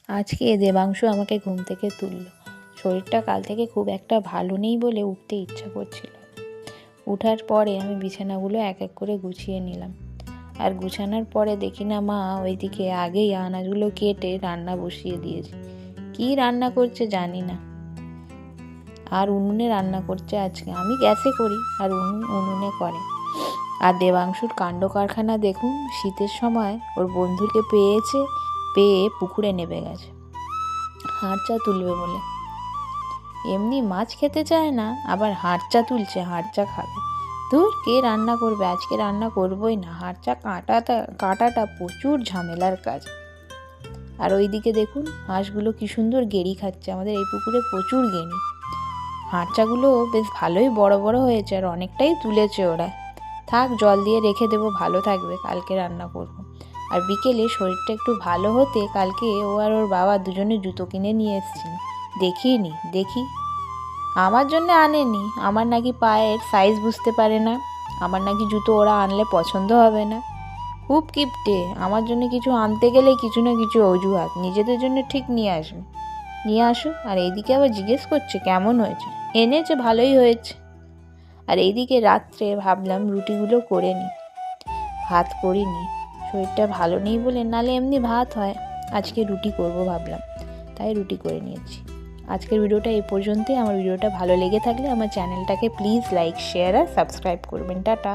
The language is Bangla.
আজকে দেবাংশু আমাকে ঘুম থেকে তুললো। শরীরটা কাল থেকে খুব একটা ভালো নেই বলে উঠতে ইচ্ছা করছিল। উঠার পরে আমি বিছানাগুলো এক এক করে গুছিয়ে নিলাম। আর গুছানোর পরে দেখি না মা ওইদিকে আগেই আনাজগুলো কেটে রান্না বসিয়ে দিয়েছে। কি রান্না করছে জানি না। আর উনুনে রান্না করছে আজকে। আমি গ্যাসে করি আর উনুনে করে। আর দেবাংশুর কাণ্ড কারখানা দেখুন, শীতের সময় ওর বন্ধুকে পেয়ে পুকুরে নেমে গেছে হাড়চা তুলবে বলে। এমনি মাছ খেতে চায় না, আবার হাড়চা তুলছে, হাড়চা খাবে। ধুর, কে রান্না করবে? আজকে রান্না করবই না। হাড়চা কাটাটা প্রচুর ঝামেলার কাজ। আর ওইদিকে দেখুন হাঁসগুলো কি সুন্দর গেঁড়ি খাচ্ছে। আমাদের এই পুকুরে প্রচুর গেঁড়ি। হাঁড়চাগুলো বেশ ভালোই বড় বড় হয়েছে আর অনেকটাই তুলেছে ওরা। থাক, জল দিয়ে রেখে দেবো, ভালো থাকবে, কালকে রান্না করব। আর বিকেলে শরীরটা একটু ভালো হতে কালকে ও আর ওর বাবা দুজনে জুতো কিনে নিয়ে এসেছিল। দেখি আমার জন্য আনেনি। আমার নাকি পায়ের সাইজ বুঝতে পারে না, আমার নাকি জুতো ওরা আনলে পছন্দ হবে না। খুব কিপটে। আমার জন্য কিছু আনতে গেলে কিছু না কিছু অজুহাত। নিজেদের জন্য ঠিক নিয়ে আসুক। আর এইদিকে আবার জিজ্ঞেস করছে কেমন হয়েছে। এনেছে, ভালোই হয়েছে। আর এইদিকে রাত্রে ভাবলাম রুটিগুলো করে নিই। ভাত করিনি, শরীরটা ভালো নেই বলে, নালে এমনি ভাত হয়। আজকে রুটি করব ভাবলাম, তাই রুটি করে নিয়েছি। আজকের ভিডিওটা এই পর্যন্তই। আমার ভিডিওটা ভালো লেগে থাকলে আমার চ্যানেলটাকে প্লিজ লাইক, শেয়ার আর সাবস্ক্রাইব করবেন। টাটা।